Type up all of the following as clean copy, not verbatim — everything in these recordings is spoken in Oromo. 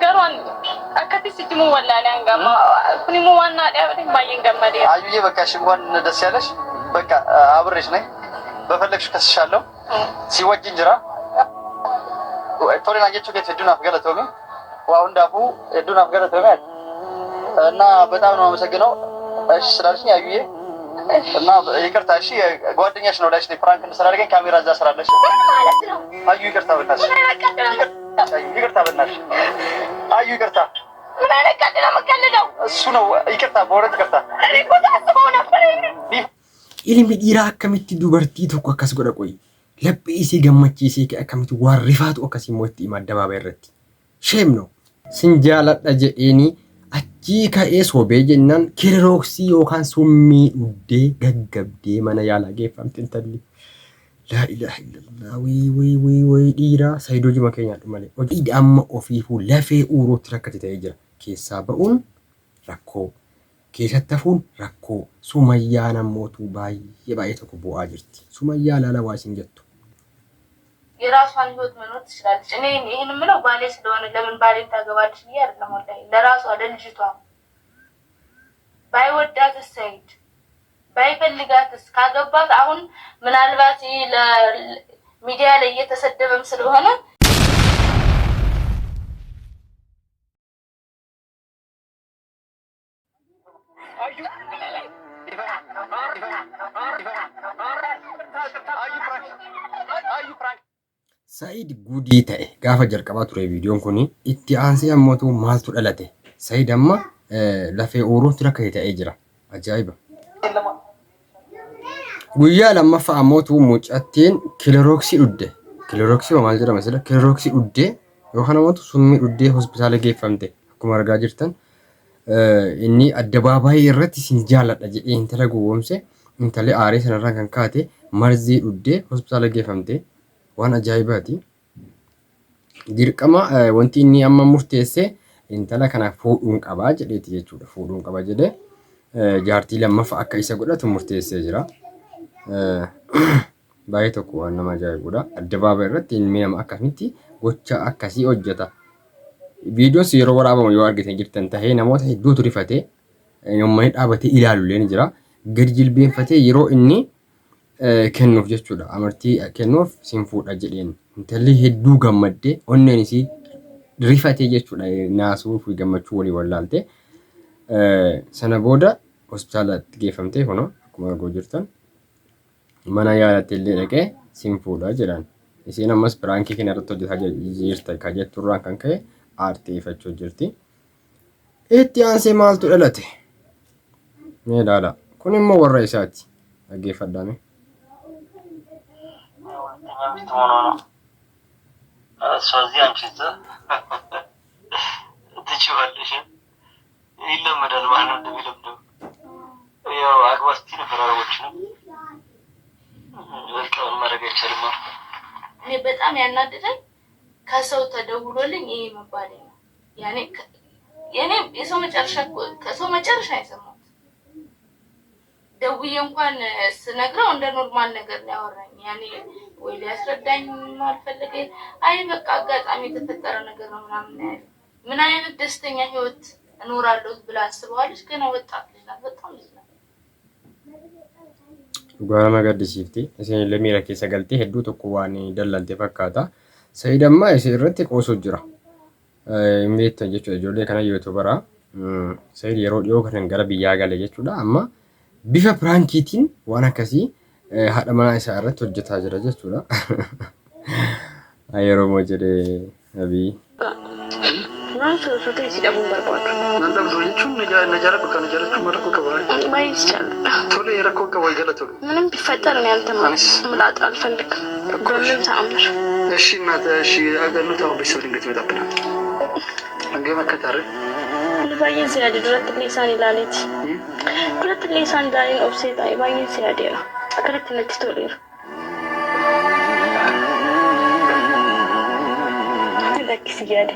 garoon akkatti sitti mu wallaani hangama kuni mu wanna dhaabate baay'een gammadee አዩዬ በቃ እሺ እንኳን ደስ ያለሽ በቃ አብሬሽ ነኝ በፈለግሽ ከስሻለሁ ሲወጅ እንጀራ ቶሎ ናጀቹ ከት ዱና ፈገለቶሚ ዋው እንዳፉ ዱና ፈገለቶሚ እና በጣም ነው አመሰግነው እሺ ስላልሽኝ አዩዬ እና ይቅርታ እሺ ጓደኛሽ ነው ላይሽ ፍራንክ እንሰራለን ካሜራ እዛ ስራለሽ አዩ ይቅርታ በእናትሽ ይቅርታ በእናትሽ አዩ ይቅርታ ምን አለቀደ ነው መከለለው እሱ ነው ይቅርታ በወረት ይቅርታ እኔ እኮ ታስበው ነበር ilmi dhiiraa akkamitti dubartii tokko akkas godha qoyi laphee isee gammachiisee akkamitti waan rifaatu akkasii immoo itti hima addabaabaa irratti sheem no sin jaaladha jedheeni achii ka'ee sobee jennaan kirirooksii yookaan summii dhuddee gaggabdee mana yaalaa geeffamte intalli laa ilaaha illallah wii dhiiraa sayidoo jima keenyaadhu malee hojii amma ofiifuu lafee uurootti rakkate ta'ee jira keessaa ba'uun rakkoo keessatti hafuun rakkoo sumayyaa namootu baay'ee tokko bu'aa jirti sumayyaa laala waa isin jettu የራሷን ህይወት መኖር ትችላለች እኔ ይሄን ምለው ባሌ ስለሆነ ለምን ባሌ ታገባለች ይሄ አይደለም ወላሂ ለራሷ ለልጅቷ ባይወዳትስ ሰይድ ባይፈልጋትስ ካገባት አሁን ምናልባት ለሚዲያ ላይ እየተሰደበም ስለሆነ Said gudii ta'e gaafa jalqabaa ture viidiyoon kun itti aansee ammootu maaltu dhalate Said amma lafee uurootti rakkate ta'ee jira ajaa'iba guyyaa lammaffaa ammootu mucattiin kilirooksii dhudde kilirooksii maal jedhama sila kilirooksii dhudde yookaan ammootu summii dhuddee hospitaala geeffamte akkuma argaa jirtan inni addabaabaayii irratti sin jaaladha jedhee intala gowwoomse intalli aaree sanarraa kan kaate marzii dhuddee hospitaala geeffamte waan ajaa'ibaati dirqama wanti inni amma murteesse intala kana fuudhuun qabaa jedheeti jechuudha fuudhuun qaba jedhee jaartii lammaffaa akka isa godhatu murteessee jira baay'ee tokko waan nama ajaa'ibudha addabaabaa irratti ilmi nama akkamitti gocha akkasii hojjeta viidiyoos yeroo waraabamu yoo argitan jirtan tahee namoota hedduutu rifatee yommuu dhaabatee ilaalulee ni jira gadi jilbeenfatee yeroo inni kennuuf jechuudha amartii kennuuf sin fuudha jedheen intalli hedduu gammaddee onneen isii rifatee jechuudha naasuu fi gammachuu walii wallaalte sana booda hospitaalatti geeffamtee kuno akkuma argaa jirtan mana yaalaatti illee dhaqee sin fuudha jedhan isiin ammas piraankii kana irratti hojjetaa jirta ka jetturraan kan ka'e aartii ifachuu jirti itti aansee maaltu dhalate mee ilaala kun immoo warra isaati dhaggeeffadhaame ስለዚህ አንቺ ትችዋለሽ ይለመዳል ማለት ነው እንደሚለምደው ያው አግባስቲ ነበር አረቦች ነው ወልቀው ማድረግ አይቻልም እኔ በጣም ያናደደኝ ከሰው ተደውሎልኝ ይሄ መባል ነው ያኔ የኔ የሰው መጨረሻ ከሰው መጨረሻ አይሰማም ደውዬ እንኳን ስነግረው እንደ ኖርማል ነገር ነው ያወራኝ ያኔ ወይ ሊያስረዳኝ ማልፈልገ አይ በቃ አጋጣሚ የተፈጠረ ነገር ነው ምናምን ያለ ምን አይነት ደስተኛ ህይወት እኖራለሁ ብላ አስበዋለች ገና ወጣት ልጅ ናት በጣም ልጅ ናት ጓማ ጋዲሲፍቲ እሴን ለሚራ keessa galtee hedduu tokko waan dallalte fakkaata sayidamma isee irratti qoosoo jira imbeetta jechuudha ijoollee kana yuutuubara sayid yeroo dhiyoo kan gara biyyaa gale jechuudha amma bifa piraankiitiin waan akkasii haadha manaa isaa irratti hojjetaa jira jechuudha yeroo moo jedhee abii ናንተ ሶቴ ሲደቡን በርባቱ አንተም ዶንቹን ነጃራ በቃ ነጃራቹ መረኮ ከባሪ ማይስ ይችላል ቶሎ የረኮ ከባይ ገለቶ ምንም ቢፈጠር ነው ያንተም ምላጥ አልፈልግም በምን ተአምር እሺ እናት እሺ አገኑ ታው ቢሰው ድንገት ይመጣብናል አንገ መከታረ ለባየ ሲያድ ድረት ሊሳን ይላልት ድረት ሊሳን ዳይን ኦፍሴት አይ ባየ ሲያደራ አከረት ነትቶለር ለክስ ይያድ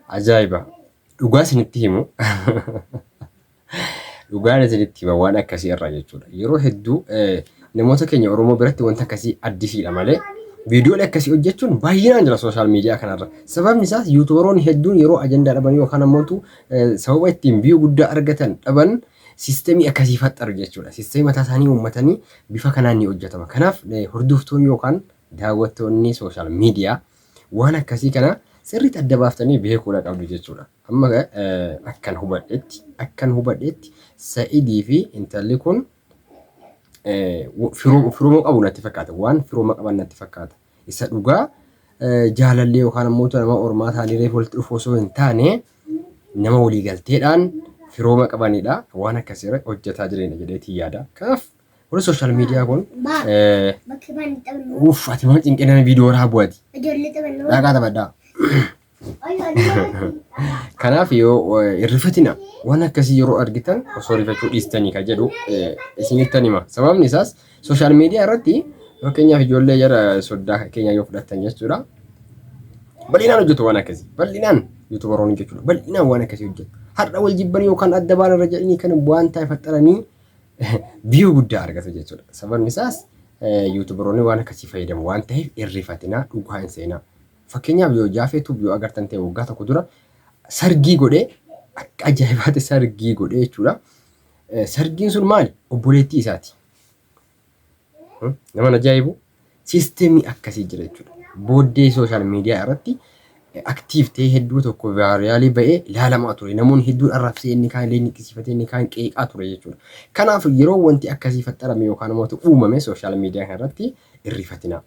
ajaa'iba dhugaa isinitti himu dhugaan isinitti hima waan akkasii irraa jechuudha. Yeroo hedduu namoota keenya Oromoo biratti wanta akkasii addisiidha malee viidiyoolee akkasii hojjechuun baay'inaan jira sooshaal miidiyaa kanarra. Sababni isaas yuutubaroonni hedduun yeroo ajandaa dhaban yookaan ammoo sababa ittiin biyyoo guddaa argatan dhaban siistemii akkasii faxxaru jechuudha. Siistemii mataa isaanii uummatanii bifa kanaan ni hojjetama. Kanaaf hordoftoonni yookaan daawwattoonni sooshaal miidiyaa waan akkasii kana sirriitti adda baaftanii beekuudha qabdu jechuudha. Amma akkan hubadheetti Sa'idii fi intalli kun firooma qabu natti fakkaata. Waan firooma qaban natti fakkaata. Isa dhugaa jaalallee yookaan ammoo nama ormaa taaniree walitti dhufu osoo hin taane nama waliigalteedhaan firooma qabanidha. Waan akkasii hojjetaa jireenya jedheetii yaada. Kanaaf warri sooshaal miidiyaa kun ati mana cinqinaan viidiyoo raabu'ati. Dhaqaa taphadhaa. Kanaaf yoo irrifatina waan akkasii yeroo argitan osoo rifachuu dhiistanii kan jedhu isinittan hima. Sababni isaas sooshaal miidiyaa irratti fakkeenyaaf ijoollee jara soddaa keenya yoo fudhatan jechuudha. Bal'inaan hojjetu waan akkasii. Bal'inaan yuutubaroonni jechuudha. Bal'inaan waan akkasii hojjetu. Har'a wal jibbanii yookaan adda baala irra jedhanii kan waan ta'e faxxaranii biyyoo guddaa argatu jechuudha. Sababni isaas yuutubaroonni waan akkasii fayyadamu waan ta'eef irrifatina dhugaa hin seenaa. Fakkeenyaaf yoo jaafeetu yoo agartan ta'e waggaa tokko dura sargii godhee akka ajaa'ibaatti sargii godhee jechuudha. Sargiin sun maali? Obboleettii isaati. Nama ajaa'ibu siisteemii akkasii jira jechuudha. Booddee sooshaal miidiyaa irratti aktiif ta'ee hedduu tokko vaayiraalii ba'ee ilaalamaa ture. Namoonni hedduun arrabsee inni kaan illee niqisiifatee inni kaan qeeqaa ture jechuudha. Kanaaf yeroo wanti akkasii faxxarame yookaan immoo uumame sooshaal miidiyaa kanarratti irrifatina.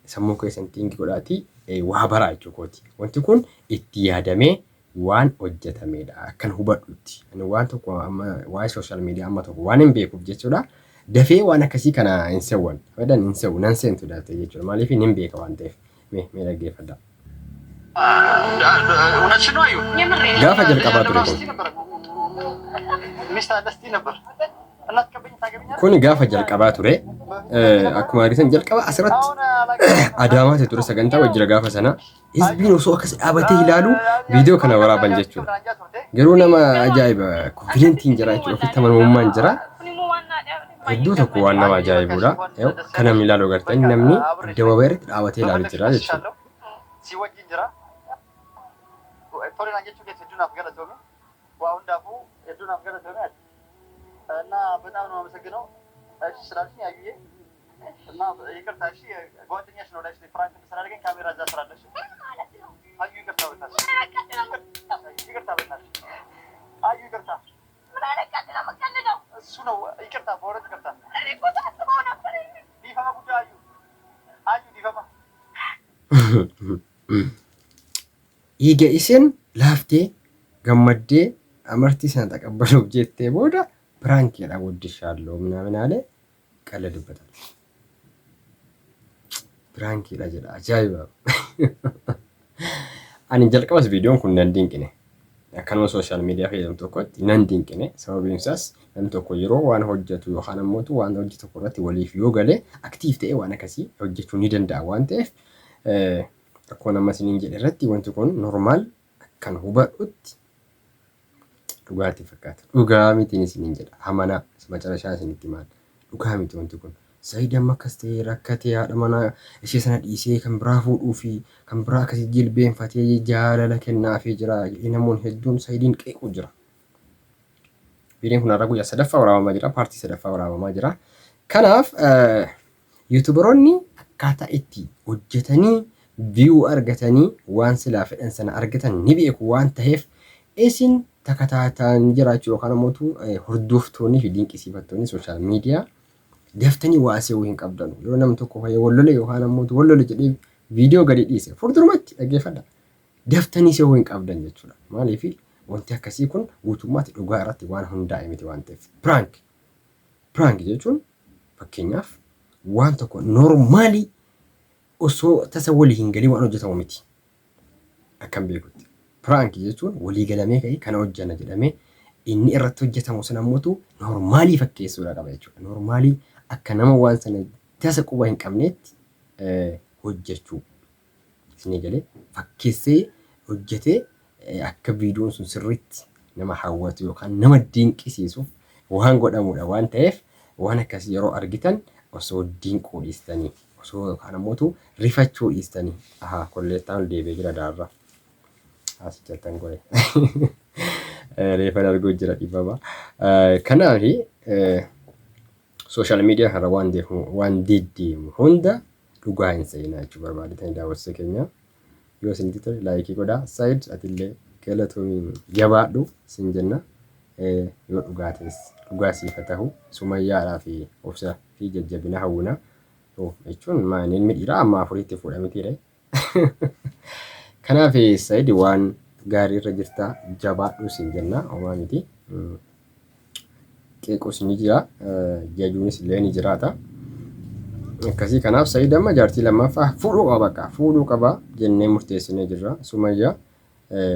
Sammuu keessan xiingi godhaatii waa baraa jechuukooti. Wanti kun itti yaadamee waan hojjetamedha. Akkan hubadhutti. Waan tokko waa'ee sooshaal miidiyaa amma tokko waan hin beekuuf jechuudha. Dafee waan akkasii kana hin sewwan. Fayyadaan hin sewwu nan seentu daatee jechuudha. Maaliif hin beeka waan ta'eef. Mee dhaggeeffadhaa. Gaafa jalqabaa ture kun gaafa jalqabaa ture akkuma argitan jalqaba asirratti Adaamaatti ture sagantaa wajjira gaafa sana hizbiin osoo akkas dhaabatee ilaalu viidiyoo kana waraaban jechuudha. Garuu nama ajaa'iba konfidentiin jira jechuudha. Ofitti amanamummaan jira. Hedduu tokko waan nama ajaa'ibudha. Kana ilaaluu agartan namni dabaabaa irratti dhaabatee ilaalu jira jechuudha. Si wajjin jira. Toleen አንጀቹ ከት ሄዱናፍ ገለቶሚ ዋው እንዳፉ ሄዱናፍ ገለቶሚ እና በጣም ነው አመሰግነው። እሺ ስላልሽኝ አዩዬ እና ይቅርታ እሺ ጓደኛሽ ነው ላይሽ ፍራንክ ስላደረገኝ ካሜራ እዛ ስላለሽ አዩ ይቅርታ በታሽ ይቅርታ በታሽ አዩ ይቅርታ ምን አለቀት ነው መከለለው እሱ ነው ይቅርታ በወረት ይቅርታ እኔ እኮ ታስበው ነበር ዲፋማ ጉዳይ አዩ ዲፋማ Eega isin laaftee gammaddee amartii sana taqabbaluuf jettee booda piraankiidha guddishaallee ምናምን አለ ቀለድበታል። piraankiidha jedha ajaa'iba. Ani jalqabas viidiyoon kun nan dinqine. Akkanuma sooshaal miidiyaa fayyadamu tokkotti nan dinqine. Sababiin isaas namni tokko yeroo waan hojjetu yookaan ammoo waan hojii tokko irratti waliif yoo galee aktiif ta'ee waan akkasii hojjechuu ni danda'a waan ta'eef akkuma nama isiniin jedhe irratti wanti kun normaal kan hubadhutti dhugaatti fakkaata. Dhugaa mitiin isiniin jedha. Hamanaa macarashaa isinitti maal? Dhugaa miti wanti kun. Sa'id amma akkas ta'ee rakkatee haadha manaa ishee sana dhiisee kan biraa fuudhuu fi kan biraa akkasii jilbeenfatee jaalala kennaafii jira. Namoonni hedduun Sa'idiin qeequu jira. Viidiyoon kun har'a guyyaa sadaffaa waraabamaa jira. Paartii sadaffaa waraabamaa jira. Kanaaf yuutubaroonni akkaataa itti hojjetanii view argatanii waan silaa fedhan sana argatan ni beeku waan ta'eef isin takataataan jiraachuu yookaan ammoo hordoftoonni fi dinqisiifattoonni sooshaal miidiyaa daftanii waasee hin qabdanu. Yeroo namni tokko wallole yookaan ammoo wallole jedhee viidiyoo gadi dhiise furdurumatti dhaggeeffadha. Daftanii see hin qabdan jechuudha. Maaliif wanti akkasii kun guutummaatti dhugaa irratti waan hundaa'e miti waan ta'eef. Piraank jechuun fakkeenyaaf waan tokko noormaalii osoo tasa walii hin galii waan hojjetamu miti. Akkam beekutti. Piraank jechuun walii galamee ka'ee kana hojjanna jedhamee inni irratti hojjetamu sana ammoo noormaalii fakkeessuudha qaba jechuudha. Noormaalii akka nama waan sana tasa quba hin qabneetti hojjechuu. Isin galee fakkeessee hojjetee akka viidiyoon sun sirriitti nama hawwatu yookaan nama dinqisiisuuf waan godhamudha waan ta'eef waan akkasii yeroo argitan osoo dinquu dhiistanii osoo yookaan ammoo rifachuu dhiistanii kolleettaan deebi'ee jira daarra asittan godhe reefan arguu jira dhibaba kanaaf social media har'a waan deddeemu hunda dhugaa hin seenaa jechuu barbaadatan daawwattoota keenya yoo isinitti tole laayikii godhaa saayid atillee galatoomii jabaadhu sin jenna yoo dhugaates dhugaa siifa ta'u sumayyaadhaa fi obsa fi jajjabina hawwina jechuun maaniin midhiira amma afuriitti fuudhamitiire kanaaf saayid waan gaarii irra jirta jabaadhu sin jenna homaa miti qeequs ni jira jajuunis illee ni jiraata akkasii kanaaf saayid amma jaartii lammaffaa fuudhuu qaba jennee murteessinee jirra sumayyaa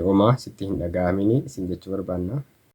homaa sitti hin dhaga'amini sin jechuu barbaanna.